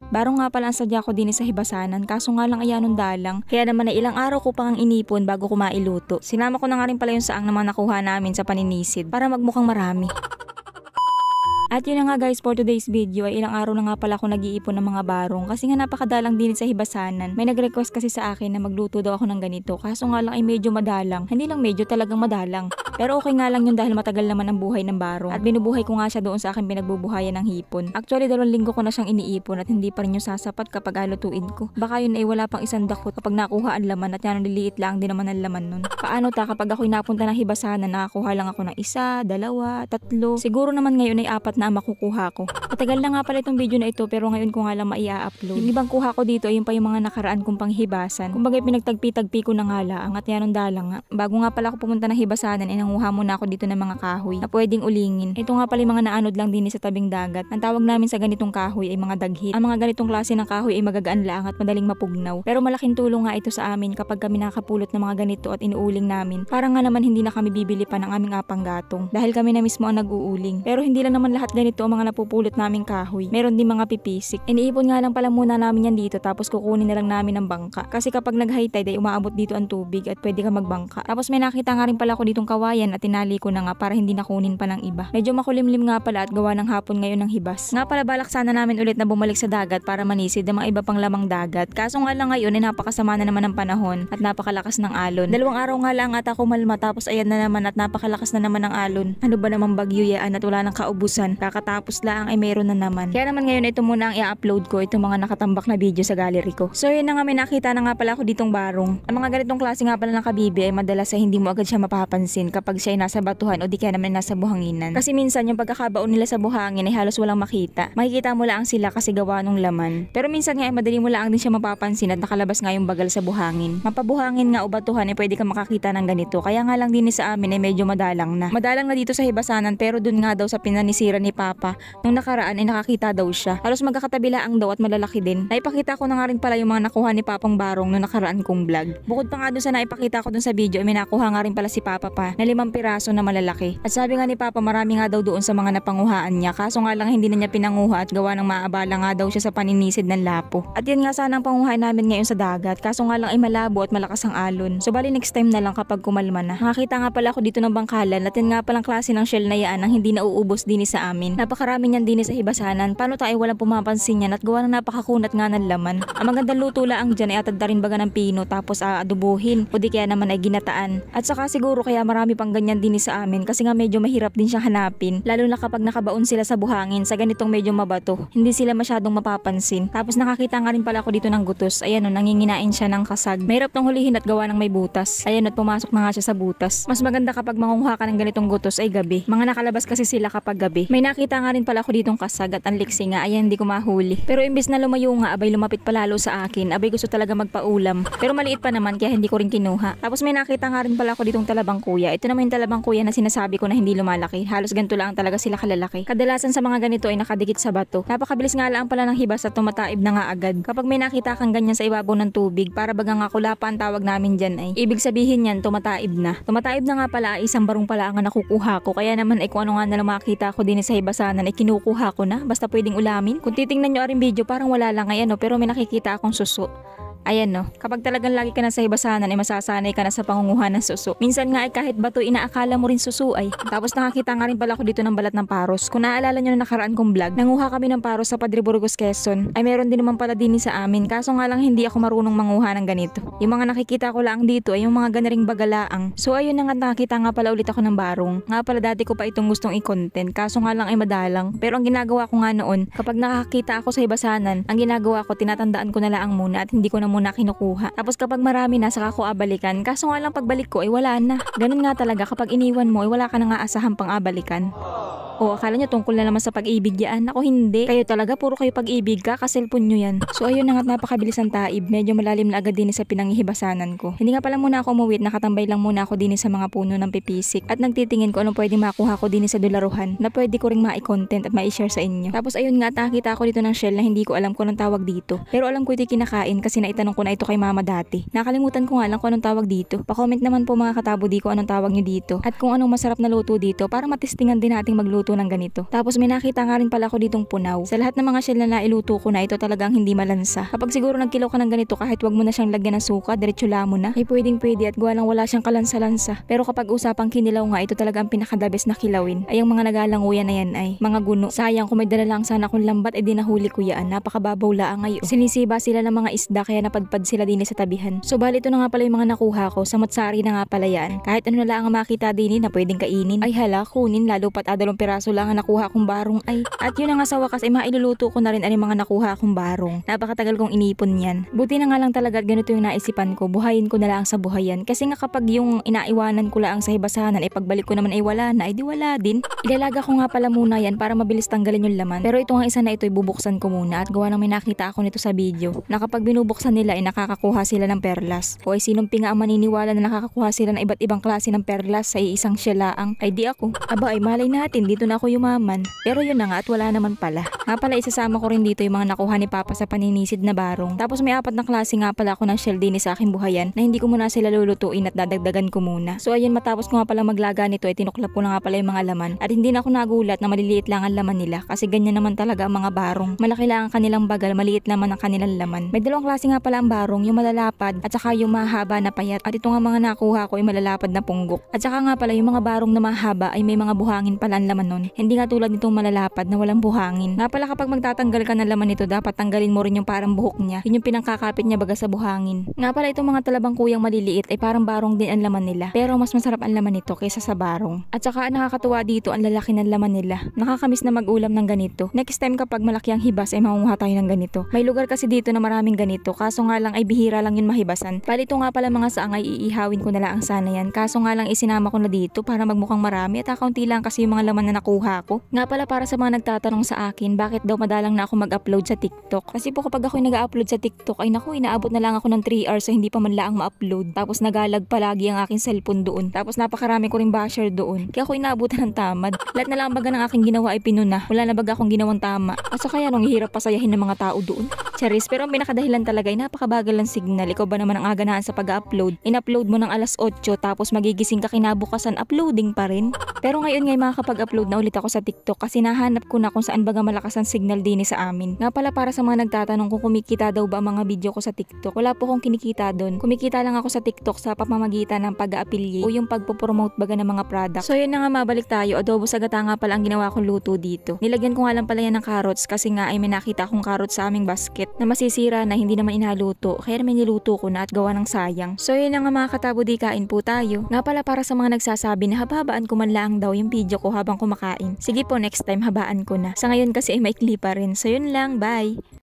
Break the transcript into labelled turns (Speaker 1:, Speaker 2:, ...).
Speaker 1: Barong nga pala ang sadya ko din sa hibasanan, kaso nga lang ayanong dalang. Kaya naman ay ilang araw ko pang inipon bago ko mailuto. Sinama ko na nga rin pala yung saang na mga nakuha namin sa paninisid para magmukhang marami. At yun na nga guys, for today's video ay ilang araw na nga pala ako nag-iipon ng mga barong kasi nga napakadalang din sa hibasanan. May nag-request kasi sa akin na magluto daw ako ng ganito, kaso nga lang ay medyo madalang. Hindi lang medyo, talagang madalang. Pero okay nga lang yun dahil matagal naman ang buhay ng barong at binubuhay ko nga siya doon sa akin pinagbubuhayan ng hipon. Actually 2 linggo ko na siyang iniipon at hindi pa rin yung sasapat kapag alutuin ko. Baka yun ay wala pang 1 dakot kapag nakuha ang laman at yan liliit lang din naman ang laman nun. Paano ta kapag ako'y napunta ng hibasanan nakakuha lang ako ng 1, 2, 3, siguro naman ngayon ay 4 na makukuha ko. Matagal na nga pala itong video na ito pero ngayon ko nga lang maia-upload. Yung ibang kuha ko dito ay yung pa yung mga nakaraan kong panghibasan. Kumbaga pinagtagpi-tagpi ko na nga lang at yanong dalang nga. Bago nga pala ako pumunta ng hibasanan ay nanguha muna ako dito ng mga kahoy na pwedeng ulingin. Ito nga pala yung mga naanod lang din sa tabing dagat. Ang tawag namin sa ganitong kahoy ay mga daghit. Ang mga ganitong klase ng kahoy ay magagaan lang at madaling mapugnaw. Pero malaking tulong nga ito sa amin kapag kami nakapulot ng mga ganito at inuuling namin. Parang nga naman hindi na kami bibili pa ng aming apang gatong dahil kami na mismo ang nag-uuling. Pero hindi lang naman lahat ganito ang mga napupulot naming kahoy. Meron din mga pipisik. Iniipon nga lang pala muna namin yan dito tapos kukunin na lang namin ng bangka. Kasi kapag nag-high tide ay umaabot dito ang tubig at pwede ka magbangka. Tapos may nakita nga rin pala ako ditong kawayan at tinali ko na nga para hindi nakunin pa ng iba. Medyo makulimlim nga pala at gawa ng hapon ngayon ng hibas. Nga pala balak sana namin ulit na bumalik sa dagat para manisid ang mga iba pang lamang dagat. Kaso nga lang ngayon ay napakasama na naman ng panahon at napakalakas ng alon. 2 araw nga lang at ako malma tapos ayan na naman at napakalakas na naman ng alon. Ano ba namang bagyo yan at wala nang kaubusan. Kakatapos lang ay meron na naman. Kaya naman ngayon ito muna ang i-upload ko itong mga nakatambak na video sa gallery ko. So yun na nga, may nakita na nga pala ako ditong barong. Ang mga ganitong klase nga pala ng kabibi ay madalas ay hindi mo agad siya mapapansin kapag siya ay nasa batuhan o di kaya naman nasa buhanginan. Kasi minsan yung pagkakabaon nila sa buhangin ay halos walang makita. Makikita mo lang sila kasi gawa ng laman. Pero minsan nga ay madali mo lang din siya mapapansin at nakalabas nga yung bagal sa buhangin. Mapabuhangin nga o batuhan ay pwede kang makakita ng ganito. Kaya nga lang din sa amin ay medyo madalang na. Madalang na dito sa hibasanan pero dun nga daw sa pinanisira ni Papa nung nakaraan ay nakakita daw siya. Halos magkakatabilaang daw at malalaki din. Naipakita ko na nga rin pala yung mga nakuha ni Papang barong nung nakaraan kong vlog. Bukod pa nga dun sa naipakita ko dun sa video, may nakuha nga rin pala si Papa pa na 5 piraso na malalaki. At sabi nga ni Papa marami nga daw doon sa mga napanguhaan niya. Kaso nga lang hindi na niya pinanguha at gawa ng maabala nga daw siya sa paninisid ng lapo. At yan nga sana ang panguhaan namin ngayon sa dagat. Kaso nga lang ay malabo at malakas ang alon. So bali next time na lang kapag kumalma na. Nakakita nga pala ako dito ng bangkalan at yan nga palang klase ng shell na yan ang hindi nauubos din sa amin. Napakarami niyan din sa hibasanan. Paano tayo walang pumapansin yan at gawa ng napakakunat nga ng laman. Ang magandang luto lang dyan ay atad rin baga ng pino tapos adubuhin o di kaya naman ay ginataan. At saka siguro kaya marami pang ganyan din sa amin kasi nga medyo mahirap din siyang hanapin lalo na kapag nakabaon sila sa buhangin sa ganitong medyo mabato. Hindi sila masyadong mapapansin. Tapos nakakita nga rin pala ako dito ng gutos. Ayan o, nanginginain siya ng kasag. Mahirap tong hulihin at gawa ng may butas. Ayan at pumasok na nga siya sa butas. Mas maganda kapag mangunguha ka ng ganitong gutos ay gabi. Mga nakalabas kasi sila kapag gabi. May nakita nga rin pala ako ditong kasag at ang liksi nga, ayan hindi ko mahuli. Pero imbis na lumayo nga, abay lumapit palalo sa akin. Abay gusto talaga magpaulam. Pero maliit pa naman kaya hindi ko rin kinuha. Tapos may nakita nga rin pala ako ditong talabang kuya. Ito naman yung talabang kuya na sinasabi ko na hindi lumalaki. Halos ganito lang talaga sila kalalaki. Kadalasan sa mga ganito ay nakadikit sa bato. Napakabilis nga lang pala ng hibas at tumataib na nga agad. Kapag may nakita kang ganyan sa ibabaw ng tubig, para bagang nga kulapa ang tawag namin dyan ay ibig sabihin yan tumataib na. Tumataib na nga pala ay isang barong pala ang nakukuha ko. Kaya naman ay kung ano nga na makita ko din sa hibasanan ay kinukuha ko na basta pwedeng ulamin. Kung titingnan nyo rin video parang wala lang ay pero may nakikita akong suso. Ayan no, kapag talagang lagi ka na sa hibasanan ay masasanay ka na sa pangunguha ng suso. Minsan nga ay kahit bato inaakala mo rin suso ay. Tapos nakakita nga rin pala ako dito ng balat ng paros. Kung naaalala nyo na nakaraan kong vlog, nanguha kami ng paros sa Padre Burgos, Quezon. Ay meron din naman pala din sa amin. Kaso nga lang hindi ako marunong manguha ng ganito. Yung mga nakikita ko lang dito ay yung mga ganaring bagalaang. So ayun na nga, nakakita nga pala ulit ako ng barong. Nga pala dati ko pa itong gustong i-content. Kaso nga lang ay madalang. Pero ang ginagawa ko nga noon, kapag nakakita ako sa hibasanan, ang ginagawa ko tinatandaan ko na lang muna at hindi ko na muna kinukuha. Tapos kapag marami na saka ko abalikan. Kaso nga lang pagbalik ko ay wala na. Ganun nga talaga kapag iniwan mo ay wala ka na nga asahang pang abalikan. O akala nyo tungkol na naman sa pag-ibig yan? Ako hindi. Kayo talaga puro kayo pag-ibig ka, kaselfon nyo yan. So ayun na nga't napakabilis ang taib. Medyo malalim na agad din sa pinanghihibasanan ko. Hindi nga pala muna ako umuwi, nakatambay lang muna ako din sa mga puno ng pipisik. At nagtitingin ko anong pwedeng makuha ko din sa dolaruhan na pwede ko ring ma-content at ma-share sa inyo. Tapos ayun nga, nakita ko dito ng shell na hindi ko alam kung anong tawag dito. Pero alam ko ito kinakain kasi naitanong ko na ito kay mama dati. Nakalimutan ko nga lang kung anong tawag dito. Pa-comment naman po mga katabo di ko anong tawag nyo dito. At kung anong masarap na luto dito para matistingan din nating magluto magluto ng ganito. Tapos may nakita nga rin pala ako ditong punaw. Sa lahat ng mga shell na nailuto ko na, ito talagang hindi malansa. Kapag siguro nagkilaw ka ng ganito, kahit wag mo na siyang lagyan ng suka, diretso lamo na, ay pwedeng pwede at gawa lang wala siyang kalansa-lansa. Pero kapag usapang kinilaw nga, ito talaga ang pinakadabes na kilawin. Ay ang mga nagalanguyan na yan ay mga guno. Sayang kung may dala lang sana akong lambat, ay dinahuli ko yan. Napakababaw laang ngayon. Sinisiba sila ng mga isda kaya napadpad sila din sa tabihan. So bali ito na nga pala yung mga nakuha ko. Samot-sari na nga pala yan. Kahit ano na lang ang makita din na pwedeng kainin. Ay hala, kunin lalo pat adalong piraso lang ang nakuha kong barong ay. At yun na nga sa wakas ay mailuluto ko na rin ang mga nakuha kong barong. Napakatagal kong inipon yan. Buti na nga lang talaga ganito yung naisipan ko. Buhayin ko na lang sa buhayan. Kasi nga kapag yung inaiwanan ko lang sa hibasanan ay pagbalik ko naman ay wala na, ay di wala din. Ilalaga ko nga pala muna yan para mabilis tanggalin yung laman. Pero ito nga isa na ito ay bubuksan ko muna at gawa ng may nakita ako nito sa video. Na kapag binubuksan nila ay nakakakuha sila ng perlas. O ay sinong pinga ang maniniwala na nakakakuha sila ng iba't ibang klase ng perlas sa iisang syalaang? Ay di ako. Aba ay malay natin, dito na ako yumaman. Pero yun na nga at wala naman pala. Nga pala isasama ko rin dito yung mga nakuha ni Papa sa paninisid na barong. Tapos may 4 na klase nga pala ako ng shell din sa aking buhayan na hindi ko muna sila lulutuin at dadagdagan ko muna. So ayun, matapos ko nga pala maglaga nito ay tinuklap ko na nga pala yung mga laman. At hindi na ako nagulat na maliliit lang ang laman nila kasi ganyan naman talaga ang mga barong. Malaki lang ang kanilang bagal, maliit naman ang kanilang laman. May 2 klase nga pala ang barong, yung malalapad at saka yung mahaba na payat. At ito nga mga nakuha ko ay malalapad na punggok. At saka nga pala yung mga barong na mahaba ay may mga buhangin pala ang laman nun. Hindi nga tulad nitong malalapad na walang buhangin. Nga pala kapag magtatanggal ka ng laman nito, dapat tanggalin mo rin yung parang buhok niya. Yun yung pinangkakapit niya baga sa buhangin. Nga pala itong mga talabang kuyang maliliit ay parang barong din ang laman nila. Pero mas masarap ang laman nito kaysa sa barong. At saka nakakatuwa dito ang lalaki ng laman nila. Nakakamiss na mag-ulam ng ganito. Next time kapag malaki ang hibas ay mangunguha tayo ng ganito. May lugar kasi dito na maraming ganito. Kaso nga lang ay bihira lang yun mahibasan. Palito nga pala mga saang ay iihawin ko na lang sana yan. Kaso nga lang isinama ko na dito para magmukhang marami at akaunti lang kasi yung mga laman na nakuha ko. Nga pala para sa mga nagtatanong sa akin, bakit daw madalang na ako mag-upload sa TikTok? Kasi po kapag ako nag-upload sa TikTok ay naku, inaabot na lang ako ng 3 hours sa hindi pa man laang ma-upload. Tapos nagalag palagi ang aking cellphone doon. Tapos napakarami ko ring basher doon. Kaya ako inaabutan ng tamad. Lahat na lang baga ng aking ginawa ay pinuna. Wala na baga akong ginawang tama. At saka yan, ang hirap pasayahin ng mga tao doon. Charis, pero ang pinakadahilan talaga ay napakabagal ng signal. Ikaw ba naman ang aganahan sa pag-upload? In-upload mo ng alas 8 tapos magigising ka kinabukasan, uploading pa rin. Pero ngayon ngay makakapag-upload na ulit ako sa TikTok kasi nahanap ko na kung saan baga malakas ang signal din sa amin. Nga pala para sa mga nagtatanong kung kumikita daw ba ang mga video ko sa TikTok. Wala po akong kinikita doon. Kumikita lang ako sa TikTok sa pamamagitan ng pag-affiliate o yung pagpo-promote baga ng mga product. So yun na nga, mabalik tayo. Adobo sa gata nga pala ang ginawa kong luto dito. Nilagyan ko nga lang pala yan ng carrots kasi nga ay may nakita akong carrots sa aming basket na masisira na hindi naman inaluto. Kaya naman niluto ko na at gawa ng sayang. So yun na nga mga katabo, di kain po tayo. Nga pala para sa mga nagsasabi na habaan ko man lang daw yung video ko habang kumakain. Sige po, next time habaan ko na. Sa ngayon kasi ay maikli pa rin. So yun lang, bye!